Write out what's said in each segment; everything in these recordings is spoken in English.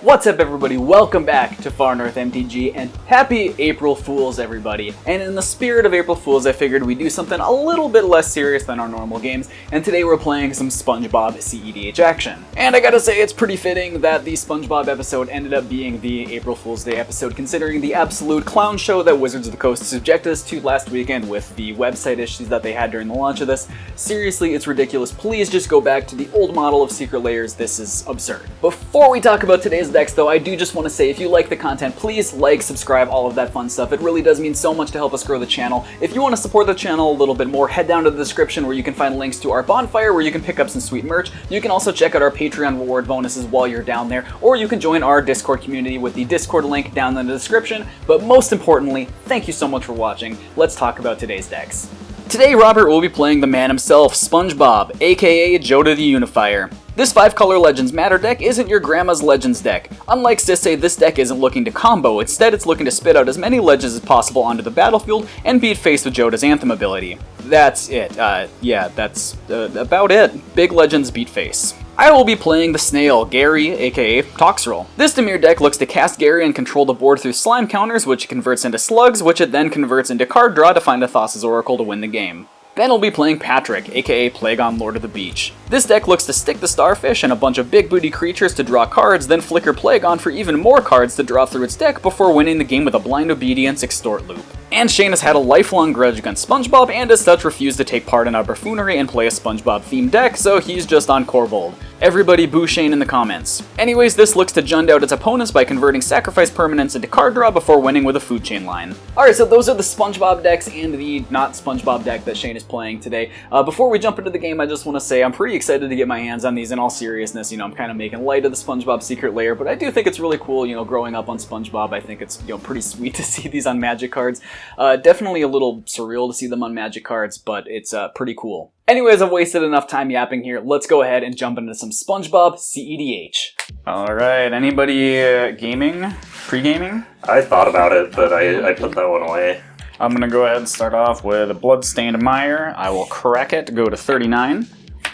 What's up everybody, welcome back to Far North MTG, and happy April Fools everybody. And in the spirit of April Fools, I figured we'd do something a little bit less serious than our normal games, and today we're playing some SpongeBob cEDH action. And I gotta say, it's pretty fitting that the SpongeBob episode ended up being the April Fool's Day episode, considering the absolute clown show that Wizards of the Coast subjected us to last weekend with the website issues that they had during the launch of this. Seriously, it's ridiculous. Please just go back to the old model of Secret Layers. This is absurd. Before we talk about today's decks though, I do just want to say, if you like the content, please like, subscribe, all of that fun stuff. It really does mean so much to help us grow the channel. If you want to support the channel a little bit more, head down to the description where you can find links to our bonfire where you can pick up some sweet merch. You can also check out our Patreon reward bonuses while you're down there, or you can join our Discord community with the Discord link down in the description. But most importantly, thank you so much for watching. Let's talk about today's decks. Today, Robert will be playing the man himself, SpongeBob, aka Joda the Unifier. This 5-color Legends Matter deck isn't your grandma's Legends deck. Unlike Sisay, this deck isn't looking to combo, instead it's looking to spit out as many Legends as possible onto the battlefield and beat face with Joda's Anthem ability. That's it. Yeah, that's about it. Big Legends beat face. I will be playing the Snail, Gary, aka Toxrill. This Dimir deck looks to cast Gary and control the board through slime counters, which it converts into slugs, which it then converts into card draw to find a Thassa's Oracle to win the game. Then we'll be playing Patrick, aka Plagon, Lord of the Beach. This deck looks to stick the Starfish and a bunch of big booty creatures to draw cards, then flicker Plagon for even more cards to draw through its deck before winning the game with a Blind Obedience Extort loop. And Shane has had a lifelong grudge against SpongeBob and as such refused to take part in our buffoonery and play a SpongeBob-themed deck, so he's just on Korvold. Everybody boo Shane in the comments. Anyways, this looks to jund out its opponents by converting sacrifice permanents into card draw before winning with a food chain line. Alright, so those are the SpongeBob decks and the not SpongeBob deck that Shane is playing today. Before we jump into the game, I just want to say I'm pretty excited to get my hands on these in all seriousness. I'm kind of making light of the SpongeBob Secret Lair, but I do think it's really cool, growing up on SpongeBob. I think it's, pretty sweet to see these on Magic cards. Definitely a little surreal to see them on Magic cards, but it's pretty cool. Anyways, I've wasted enough time yapping here. Let's go ahead and jump into some SpongeBob cEDH. Alright, anybody gaming? Pre-gaming? I thought about it, but I put that one away. I'm gonna go ahead and start off with a Bloodstained Mire. I will crack it, go to 39.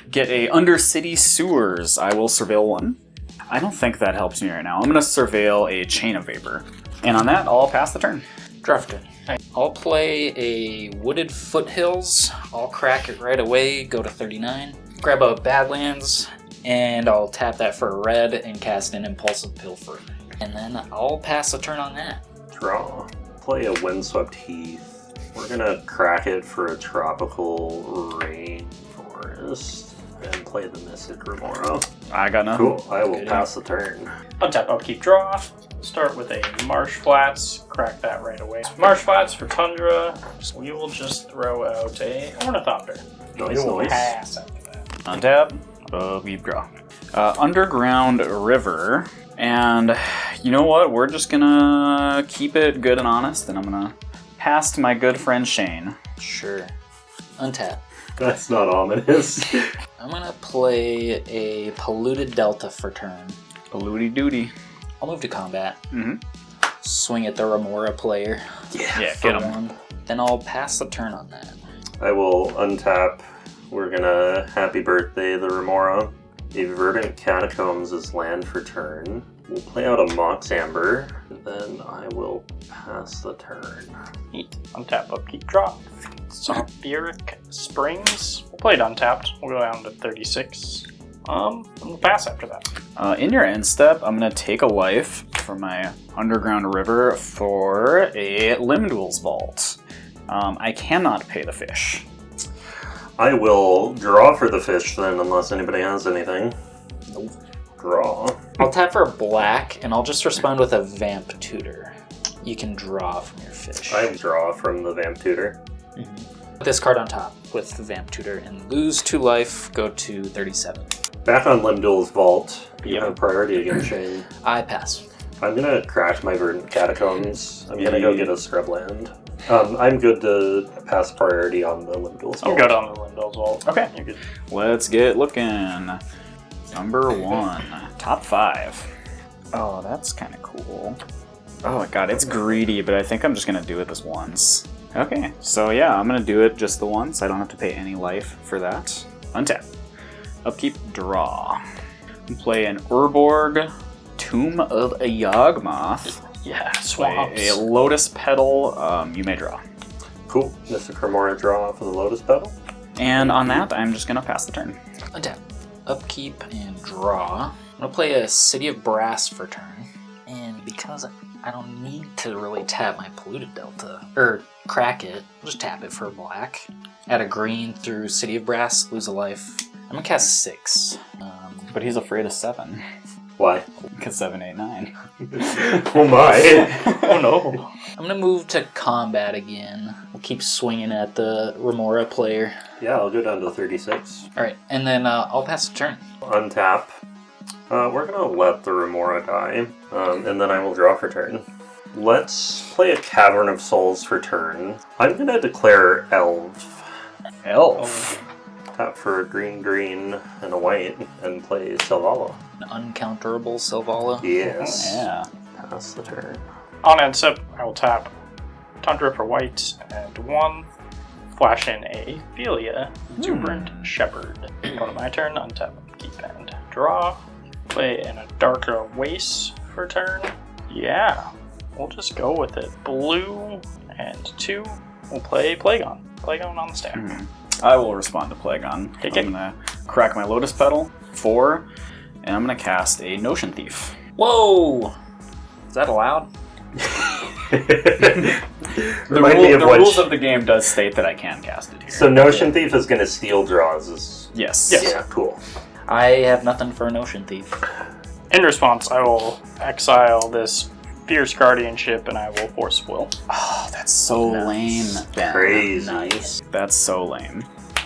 Get a Undercity Sewers. I will surveil one. I don't think that helps me right now. I'm gonna surveil a Chain of Vapor. And on that, I'll pass the turn. Draft turn. I'll play a Wooded Foothills. I'll crack it right away, go to 39. Grab a Badlands, and I'll tap that for a red and cast an Impulsive Pilfer. And then I'll pass a turn on that. Draw. Play a Windswept Heath. We're gonna crack it for a Tropical Rainforest and play the Mystic Remora. I got nothing. Cool. I will pass the turn. Untap, upkeep, draw. Start with a Marsh Flats, crack that right away. Marsh Flats for Tundra. We will just throw out a Ornithopter. Nice, We will nice. pass after that. Untap, upkeep, draw. Underground River. And you know what? We're just gonna keep it good and honest, and I'm gonna pass to my good friend Shane. Sure. Untap. That's not ominous. I'm gonna play a Polluted Delta for turn. Polluty duty. I'll move to combat. Mm-hmm. Swing at the Remora player. Yeah, for get him. one. Then I'll pass the turn on that. I will untap. We're gonna Happy Birthday the Remora. A Verdant Catacombs is land for turn. We'll play out a Mox Amber, and then I will pass the turn. Neat. Untap, upkeep, draw. Sulfuric Springs. We'll play it untapped. We'll go down to 36. And we'll pass after that. In your end step, I'm gonna take a life from my Underground River for a Limdwell's Vault. I cannot pay the fish. I will draw for the fish then, unless anybody has anything. Nope. Draw. I'll tap for a black, and I'll just respond with a Vamp Tutor. You can draw from your fish. I draw from the Vamp Tutor. Put this card on top with the Vamp Tutor and lose 2 life, go to 37. Back on Limdwell's Vault. You have priority against Shane. I pass. I'm gonna crash my Verdant Catacombs. I'm gonna go get a Scrubland. I'm good to pass priority on the Limdwell's Vault. I'm good on the Lindell's Vault. Okay. You're good. Let's get looking. Number 1. Top 5. Oh, that's kind of cool. Oh my god, it's greedy, but I think I'm just gonna do it this once. Okay, so yeah, I'm gonna do it just the once. I don't have to pay any life for that. Untap. Upkeep, draw. Play an Urborg, Tomb of a Yawgmoth. Yeah, Play swamps. a Lotus Petal. You may draw. Cool. Mystic Remora draw for the Lotus Petal. And on that, I'm just gonna pass the turn. Untap. Upkeep and draw. I'm gonna play a City of Brass for turn. And because I don't need to really tap my Polluted Delta, or crack it, I'll just tap it for black. Add a green through City of Brass, lose a life. I'm gonna cast 6. But he's afraid of 7. Why? Because 7, 8, 9. Oh my. Oh no. I'm gonna move to combat again. We'll keep swinging at the Remora player. Yeah, I'll go down to 36. Alright, and then I'll pass the turn. Untap. We're gonna let the Remora die, and then I will draw for turn. Let's play a Cavern of Souls for turn. I'm gonna declare Elf. Elf. Tap for a green, and a white, and play Selvala. An uncounterable Selvala. Yes. Yeah. Pass the turn. On end step, I will tap Tundra for white and 1. Flash in a Philia, Exuberant Shepherd. Go to my turn, untap, keep and draw. Play in a Darker Waste for turn. Yeah, we'll just go with it. Blue and 2. We'll play Plagon. Plagon on the stack. I will respond to Plagon. Okay. I'm gonna crack my Lotus Petal, 4, and I'm gonna cast a Notion Thief. Whoa! Is that allowed? Remind me of The what. rules of the game does state that I can cast it here. So Notion Thief is gonna steal draws. Yes. Yes. Yeah, cool. I have nothing for a Notion Thief. In response, I will exile this Fierce Guardianship and I will Force Will. Oh, that's so lame, Ben. Crazy. Nice. That's so lame.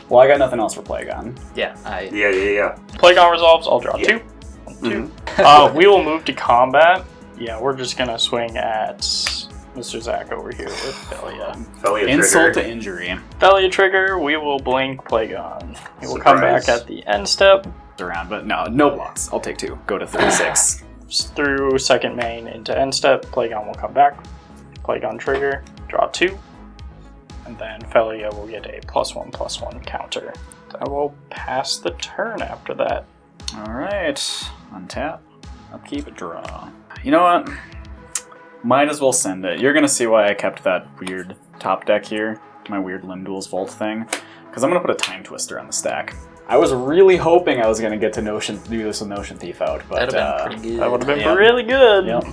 Well, I got nothing else for Plagon. Yeah, Yeah. Plagon resolves, I'll draw 2. 2. We will move to combat. Yeah, we're just gonna swing at Mr. Zach over here with Thalia. Thalia Insult trigger. to injury. Thalia trigger, we will blink Plagon. He will come Surprise. back at the end step Around, but no blocks. I'll take 2. Go to 36. through second main into end step. Plagon will come back. Plagon trigger, draw 2. And then Thalia will get a +1/+1 counter. I will pass the turn after that. All right. Untap. Upkeep. Draw. You know what? Might as well send it. You're gonna see why I kept that weird top deck here, my weird Limb Duels Vault thing, because I'm gonna put a Time Twister on the stack. I was really hoping I was gonna get to do this with Notion Thief out, but that'd have been pretty good. That would have been Yep. really good. Yep.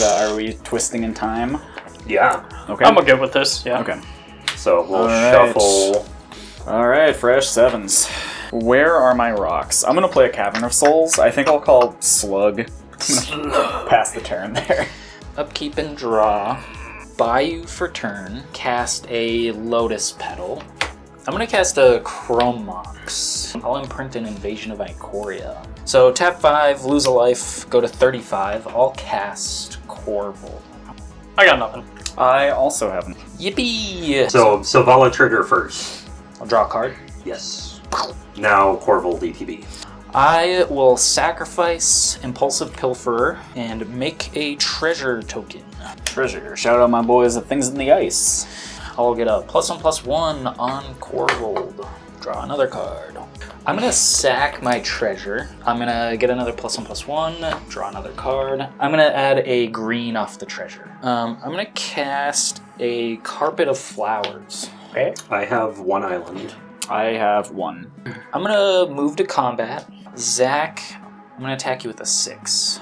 Are we twisting in time? Yeah. Okay. I'm good with this, yeah. Okay. So we'll All right. shuffle. All right, fresh 7s. Where are my rocks? I'm gonna play a Cavern of Souls. I think I'll call Slug. Pass the turn there. Upkeep and draw. Bayou for turn. Cast a Lotus Petal. I'm gonna cast a Chrome Mox. I'll imprint an Invasion of Ikoria. So tap 5, lose a life, go to 35. I'll cast Korvold. I got nothing. I also haven't. Yippee! So Selvala trigger first. I'll draw a card. Yes. Now Korvold DTB. I will sacrifice Impulsive Pilferer and make a treasure token. Treasure. Shout out my boys at Things in the Ice. I'll get a +1/+1 on Korvold. Draw another card. I'm gonna sack my treasure. I'm gonna get another +1/+1. Draw another card. I'm gonna add a green off the treasure. I'm gonna cast a Carpet of Flowers. Okay. I have 1 island. I have 1. I'm gonna move to combat. Zach, I'm gonna attack you with a 6.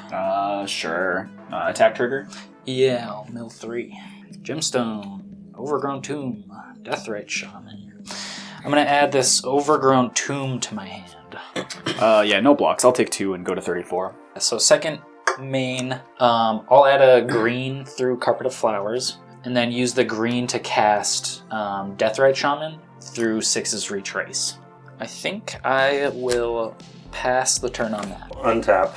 Sure. Attack trigger? Yeah, I'll mill 3. Gemstone, Overgrown Tomb, Deathrite Shaman. I'm gonna add this Overgrown Tomb to my hand. Yeah, no blocks. I'll take 2 and go to 34. So second main, I'll add a green through Carpet of Flowers, and then use the green to cast Deathrite Shaman through 6's Retrace. I think I will pass the turn on that. Untap,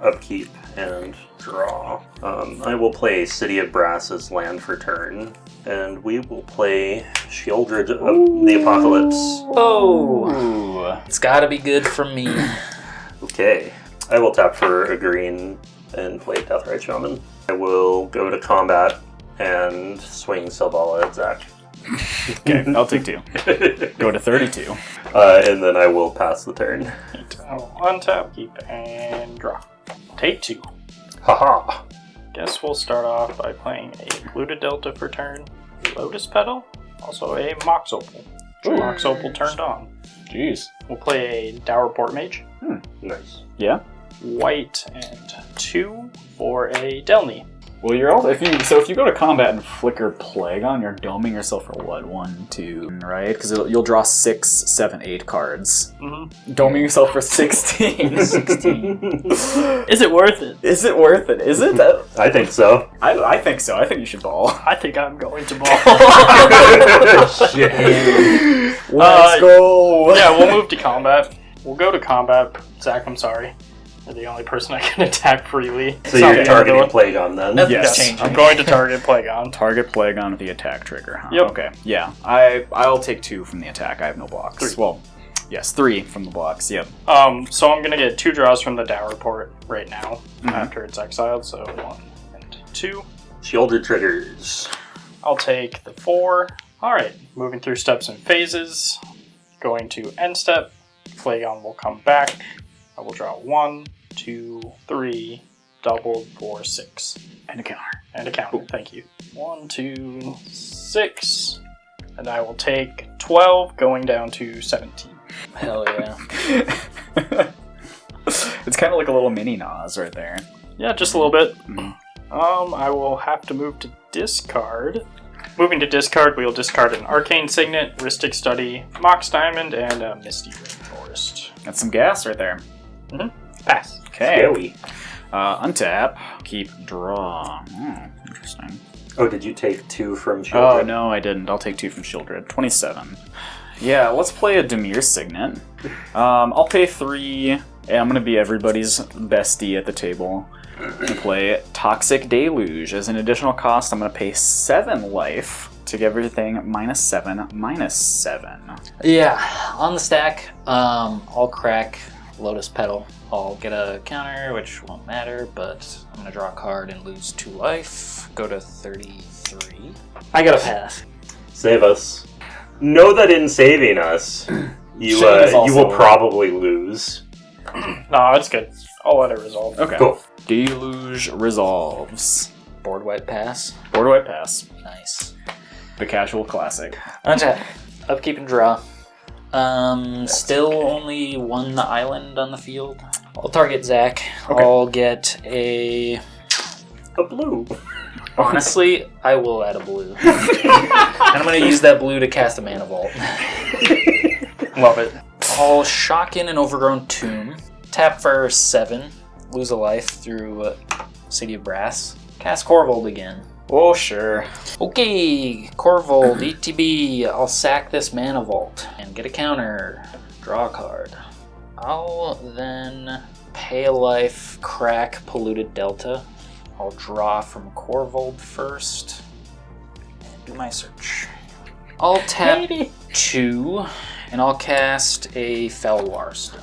upkeep, and draw. I will play City of Brass's land for turn, and we will play Sheoldred of the Apocalypse. Oh, Ooh. it's gotta be good for me. Okay. I will tap for a green and play Deathrite Shaman. I will go to combat and swing Selvala at Zach. Okay, I'll take 2. Go to 32. And then I will pass the turn. I will untap, keep, and draw. Take 2. Haha! Guess we'll start off by playing a Polluted Delta for turn, Lotus Petal, also a Mox Opal. Mox Opal turned on. Jeez. We'll play a Dour Port Mage, Nice. Yeah. white, and 2 for a Delny. Well, you're also if you go to combat and flicker Plagon, you're doming yourself for what? 1, 2, right? Because you'll draw 6, 7, 8 cards. Doming yourself for 16. 16. Is it worth it? Is it worth it? Is it? I think so. I think so. I think you should ball. I think I'm going to ball. Shit. Let's go. Yeah, we'll move to combat. We'll go to combat. Zach, I'm sorry. You're the only person I can attack freely. So you're targeting Plagon then? Yes. changing. I'm going to target Plagon. Target Plagon with the attack trigger, huh? Yep. Okay. Yeah. I'll take 2 from the attack. I have no blocks. 3. Well, yes, 3 from the blocks. Yep. So I'm gonna get 2 draws from the Dour Port right now after it's exiled. So 1 and 2. Shoulder triggers. I'll take the 4. All right. Moving through steps and phases. Going to end step. Plagon will come back. I will draw 1, 2, 3, doubled, 4, 6. And a counter. And a counter, thank you. 1, 2, 6. And I will take 12, going down to 17. Hell yeah. It's kind of like a little mini Nas right there. Yeah, just a little bit. Mhm. I will have to move to discard. Moving to discard, we will discard an Arcane Signet, Rhystic Study, Mox Diamond, and a Misty Rainforest. That's some gas right there. Pass. Okay. Scary. Untap. Keep draw. Interesting. Oh, did you take 2 from Oh, Children? no, I didn't. I'll take 2 from Shieldred. 27. Yeah, let's play a Dimir Signet. I'll pay 3, and I'm going to be everybody's bestie at the table. And play Toxic Deluge. As an additional cost, I'm going to pay 7 life to give everything -7, -7. Yeah, on the stack, I'll crack Lotus Petal. I'll get a counter, which won't matter, but I'm going to draw a card and lose 2 life. Go to 33. I gotta pass. Save us. Know that in saving us, you Shane is you will also- probably lose. No, it's good. I'll let it resolve. Okay. Cool. Deluge resolves. Board wipe pass. Board White Pass. Nice. The casual classic. Untap. Upkeep and draw. Still only 1 island on the field. I'll target Zach. Okay. I'll get a... A blue. Honestly, I will add a blue. And I'm going to use that blue to cast a Mana Vault. Love it. I'll shock in an Overgrown Tomb. Tap for 7. Lose a life through City of Brass. Cast Korvold again. Oh, sure. Okay, Korvold, ETB. I'll sack this Mana Vault and get a counter. Draw a card. I'll then pay a life, crack Polluted Delta. I'll draw from Korvold first and do my search. I'll tap 2 and I'll cast a Felwar Stone.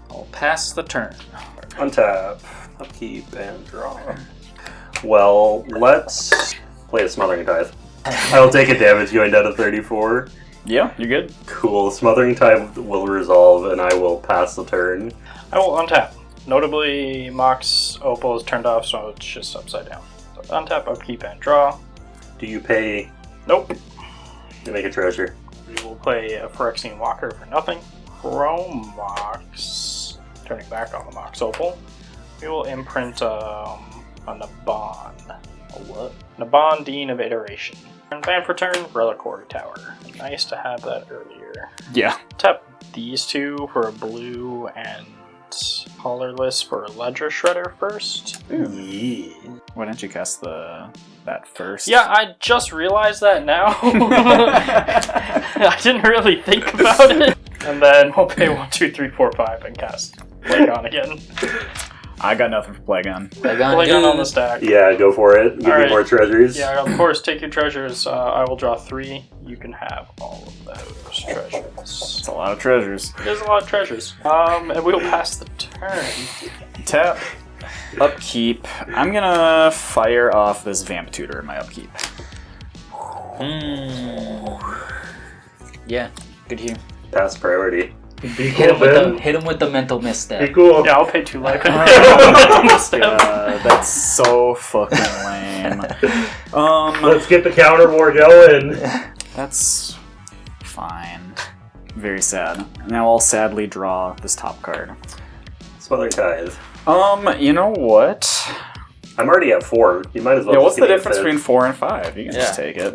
I'll pass the turn. Untap. Upkeep and draw. Well, let's play a Smothering Tithe. I'll take a damage going down to 34. Yeah, you good? Cool. Smothering Tithe will resolve, and I will pass the turn. I will untap. Notably, Mox Opal is turned off, so it's just upside down. So untap, upkeep, and draw. Do you pay Nope. to make a treasure? We will play a Phyrexian Walker for nothing. Chrome Mox. Turning back on the Mox Opal. We will imprint a Naban. A what? Naban, Dean of Iteration. And ban for turn, Reliquary Tower. Nice to have that earlier. Yeah. Tap these 2 for a blue and colorless for a Ledger Shredder first. Yeah. Why didn't you cast that first? Yeah, I just realized that now. I didn't really think about it. And then we'll pay 1, 2, 3, 4, 5 and cast Plagon again. I got nothing for Plagon. Plagon on the stack. Yeah, go for it. Give me Alright. more treasures. Yeah, of course, take your treasures. I will draw 3. You can have all of those treasures. It's a lot of treasures. There's a lot of treasures. And we'll pass the turn. Tap. Upkeep. I'm gonna fire off this Vamp Tutor in my upkeep. Yeah, good here. Pass priority. Be Hit cool, Ben. him with the mental Be misstep. cool. Yeah, I'll pay 2 life. That's so fucking lame. Let's get the counter war going. That's fine. Very sad. Now I'll sadly draw this top card. Smothering Tithe. You know what? I'm already at 4. You might as well. Yeah, just what's give the me a difference fifth. between 4 and 5? You can Yeah. just take it.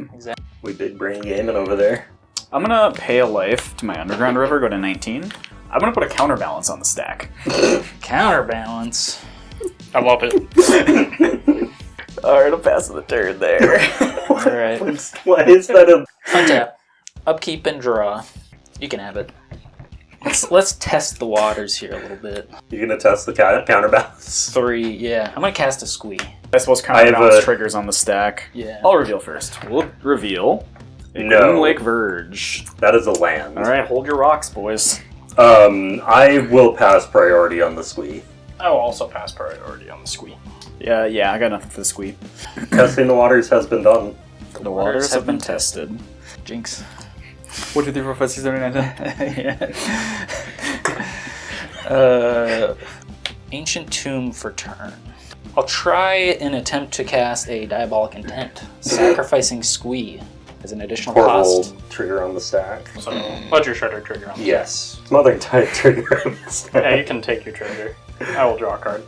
We big brain gaming over there. I'm gonna pay a life to my Underground River, go to 19. I'm gonna put a counterbalance on the stack. Counterbalance. I love it. Alright, I'll pass the turn there. Alright. Why is that a... Untap. Upkeep and draw. You can have it. Let's test the waters here a little bit. You gonna test the counterbalance? 3, yeah. I'm gonna cast a squee. I suppose I have counterbalance a- triggers on the stack. Yeah. I'll reveal first. We'll reveal No. Green Lake Verge. That is a land. Alright, hold your rocks, boys. I will pass priority on the squee. I will also pass priority on the squee. Yeah, I got nothing for the squee. Testing the waters has been done. The waters have been tested. Jinx. 1, 2, 3, 4, 5, 6, 7, 8, 9, 10. Ancient Tomb for turn. I'll try and attempt to cast a Diabolic Intent, sacrificing Squee as an additional cost. Korvold trigger on the stack. So, Ledger Shredder trigger on the Yes. Smothering Tithe trigger on the stack. Yeah, you can take your trigger. I will draw a card.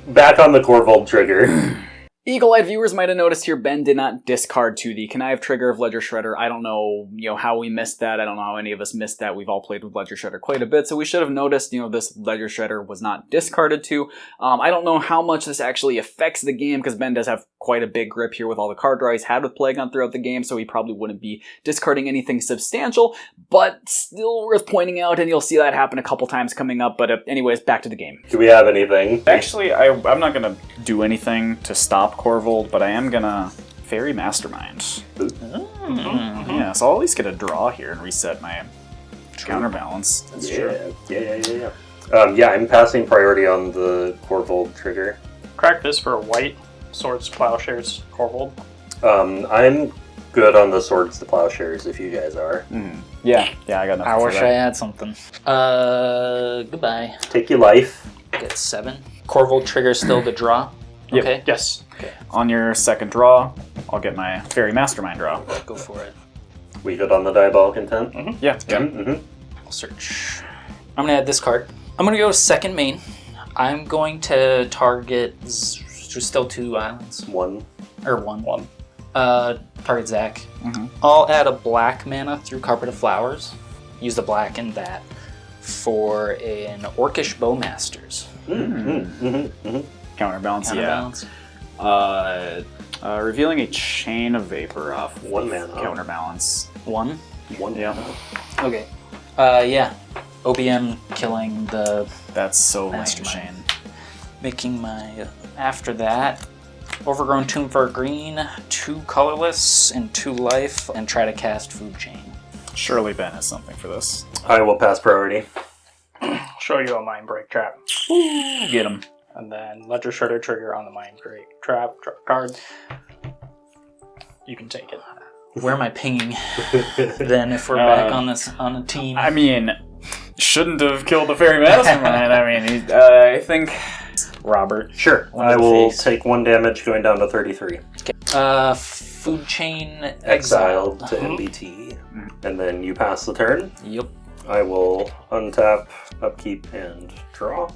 Back on the Korvold trigger. Eagle-eyed viewers might have noticed here Ben did not discard to the connive trigger of Ledger Shredder. I don't know, how we missed that. I don't know how any of us missed that. We've all played with Ledger Shredder quite a bit, so we should have noticed, this Ledger Shredder was not discarded to. I don't know how much this actually affects the game, because Ben does have quite a big grip here with all the card draw he's had with Plagon throughout the game, so he probably wouldn't be discarding anything substantial, but still worth pointing out, and you'll see that happen a couple times coming up. But anyways, back to the game. Do we have anything? Actually, I'm not going to do anything to stop Korvold, but I am going to Fairy Mastermind. Yeah, so I'll at least get a draw here and reset my counterbalance. That's Yeah. true. Yeah, I'm passing priority on the Korvold trigger. Crack this for a white. Swords, Plowshares, Korvold. I'm good on the swords to plowshares if you guys are. Yeah, I got nothing I for wish that. I had something. Goodbye. Take your life. Get 7. Korvold trigger still to draw. Yep. Okay, Yes. On your second draw, I'll get my Fairy Mastermind draw. go for it. We good on the Diabolic Intent? Yeah. Mm-hmm. I'll search. I'm gonna add this card. I'm gonna go second main. I'm going to target still 2 islands. 1. Or 1. 1. Target Zach. I'll add a black mana through Carpet of Flowers. Use the black in that for an Orcish Bowmasters. Counterbalance, Counterbalance. Revealing a Chain of Vapor off 1 mana. counterbalance. 1. 1 Yeah. Okay. Yeah. OBM killing the That's so lame, Mastermind. Shane. making my after that Overgrown Tomb for a green, 2 colorless and 2 life, and try to cast Food Chain. Surely Ben has something for this. I will pass priority. I'll show you a Mind Break Trap. Get him. And then Ledger Shredder trigger on the Mind Break Trap. Draw a card. You can take it. Where am I pinging then if we're back on a team? I mean, shouldn't have killed the Fairy Mastermind. I mean, I think... Robert. Sure. One I to the will face. take 1 damage going down to 33. Food Chain Exiled exiled. to MBT. And then you pass the turn. Yep. I will untap, upkeep, and draw.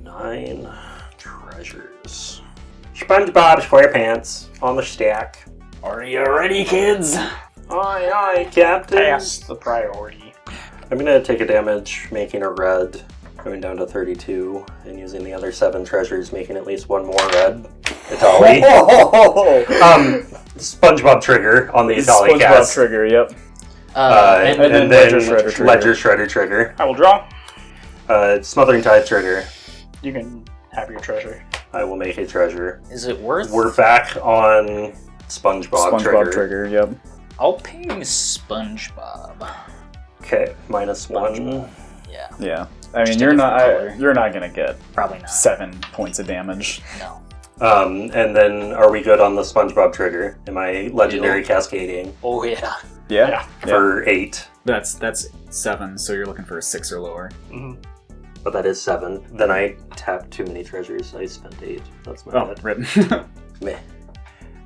9 treasures. SpongeBob SquarePants on the stack. Are you ready, kids? Aye, aye, Captain. Pass the priority. I'm gonna take a damage, making a red, going down to 32, and using the other 7 treasures, making at least 1 more red. Itali. SpongeBob trigger on the Itali SpongeBob cast. trigger, yep. And then Ledger Shredder trigger. Ledger Shredder trigger. I will draw. Smothering Tithe trigger. You can have your treasure. I will make a treasure. Is it worth? We're back on SpongeBob trigger. Yep. I'll ping SpongeBob. Okay, -1. Yeah, Yeah. I mean, Just a you're different color. not gonna get probably not. 7 points of damage. No. And then are we good on the SpongeBob trigger? Am I legendary cascading? Oh yeah. Yeah. for 8. That's 7, so you're looking for a 6 or lower. Mm-hmm. But that is 7. Then I tapped too many treasures. I spent 8. That's my bad. Written. Meh.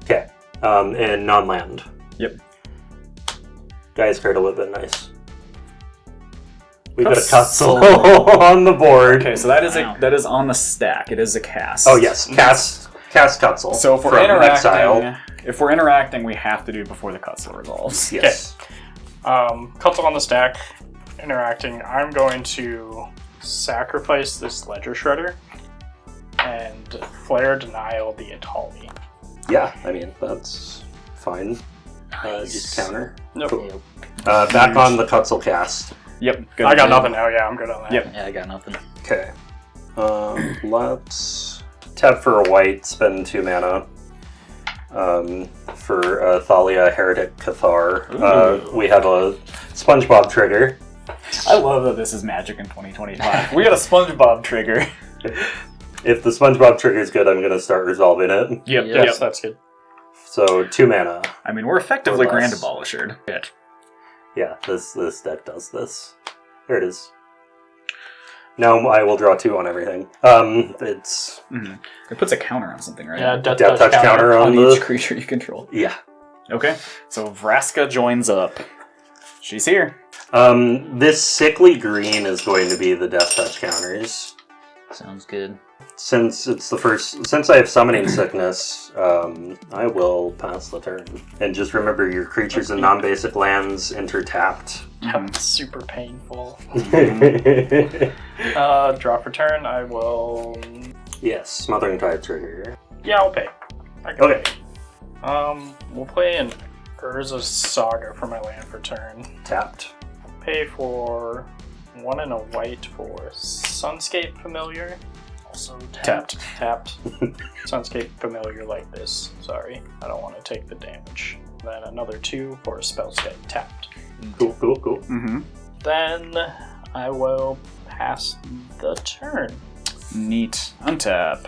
Okay. And non-land. Yep. Guy's card would have been nice. We've got a Cutzel. Cutzel on the board. Okay, so that is on the stack. It is a cast. Oh yes, cast Cutzel. So if we're from interacting, Exile. we have to do it before the Cutzel resolves. Yes. Cutzel on the stack. Interacting. I'm going to sacrifice this Ledger Shredder and Flare Denial the Atali. Yeah, I mean that's fine. Nice. Just counter. Nope. Cool. Back on the Cutzel cast. Yep. Good. I got nothing now. Yeah, I'm good on that. Yep. Yeah, I got nothing. Okay. Let's tap for a white, spend 2 mana. For Thalia Heretic Cathar. We have a SpongeBob trigger. I love that this is Magic in 2025. We got a SpongeBob trigger. If the SpongeBob trigger is good, I'm going to start resolving it. Yep. Yes, that's good. So 2 mana. I mean, we're effectively Or Grand less. Abolisher. Yeah, this deck does this. There it is. Now I will draw 2 on everything. It's It puts a counter on something, right? Yeah, Death Touch counter on On the... each creature you control. Yeah. Okay, so Vraska joins up. She's here. This sickly green is going to be the Death Touch counters. Sounds good. Since I have Summoning Sickness, I will pass the turn. And just remember, your creatures and non-basic lands enter tapped. That's super painful. Draw for turn. I will. Yes, Smothering Tide trigger. Yeah, I'll pay. I can Okay. pay. We'll play an Urza Saga for my land for turn. Tapped. Pay for 1 and a white for Sunscape Familiar. Also Tapped. Tapped. Sunscape Familiar like this. Sorry, I don't want to take the damage. Then another 2 for Spellscape. Tapped. Cool. Mm-hmm. Then I will pass the turn. Neat. Untap.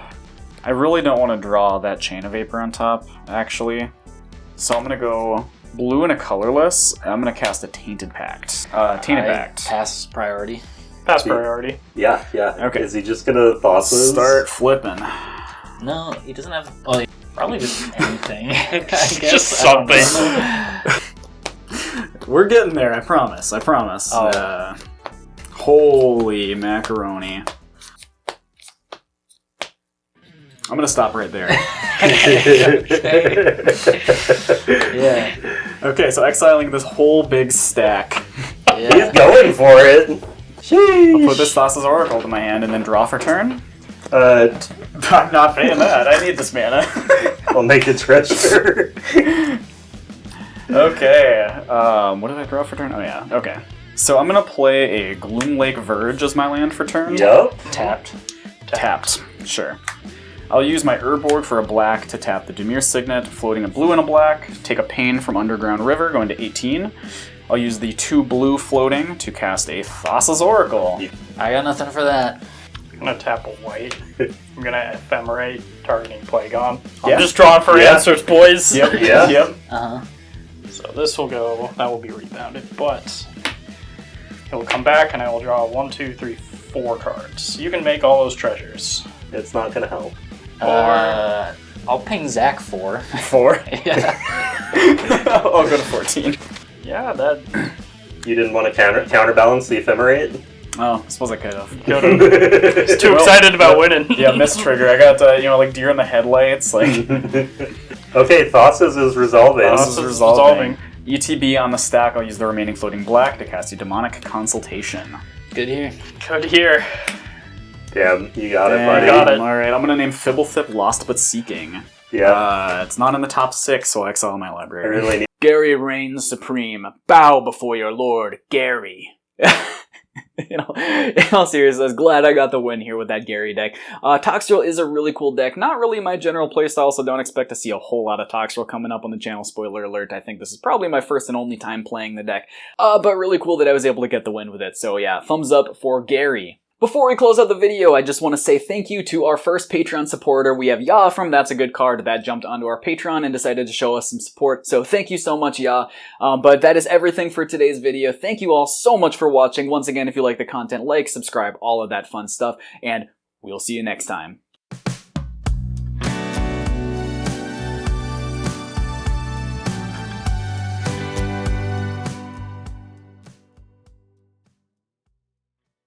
I really don't want to draw that Chain of Vapor on top, actually. So I'm going to go blue and a colorless, and I'm going to cast a Tainted Pact. Tainted Pact. Pass priority. Pass priority. Yeah. Okay. Is he just gonna Thosses? Start flipping. No, he doesn't have. Oh, probably just anything. I guess. Just I don't something. know. We're getting there, I promise. Oh. Holy macaroni. I'm going to stop right there. Yeah. Okay, so exiling this whole big stack. He's Yeah. going for it. Sheesh. Put this Thassa's Oracle to my hand and then draw for turn. Uh, I'm not paying that. I need this mana. I'll make a treasure. Okay. What did I draw for turn? Oh, yeah. Okay. So I'm going to play a Gloomlake Verge as my land for turn. Yup. Tapped. Tapped. Sure. I'll use my Urborg for a black to tap the Dimir Signet, floating a blue and a black. Take a Pain from Underground River, going to 18. I'll use the 2 blue floating to cast a Thassa's Oracle. I got nothing for that. I'm gonna tap a white. I'm gonna ephemerate, targeting Plagon. Yeah. I'm just drawing for Yeah. answers, boys. Yep. Yeah. Yep. Uh huh. So this will go. That will be rebounded, but it will come back, and I will draw 1, 2, 3, 4 cards. You can make all those treasures. It's not gonna help. I'll ping Zach 4. 4. Yeah. I'll go to 14. Yeah, that. You didn't want to counterbalance the ephemerate? Oh, I suppose I could have. He's too excited about winning. Yeah, miss trigger. I got, like deer in the headlights. Like, Okay, Thassa's is resolving. this is resolving. ETB on the stack, I'll use the remaining floating black to cast a Demonic Consultation. Good here. Good here. Damn, you got it, Damn. buddy. Got it. Alright, I'm going to name Phobophilic Lost But Seeking. Yeah. It's not in the top 6, so I'll exile my I library. really need. Gary reigns supreme. Bow before your lord, Gary. In all seriousness, I was glad I got the win here with that Gary deck. Toxtril is a really cool deck. Not really my general playstyle, so don't expect to see a whole lot of Toxtril coming up on the channel. Spoiler alert, I think this is probably my first and only time playing the deck. But really cool that I was able to get the win with it. So yeah, thumbs up for Gary. Before we close out the video, I just want to say thank you to our first Patreon supporter. We have Ya from That's a Good Card that jumped onto our Patreon and decided to show us some support. So thank you so much, Ya. But that is everything for today's video. Thank you all so much for watching. Once again, if you like the content, like, subscribe, all of that fun stuff. And we'll see you next time.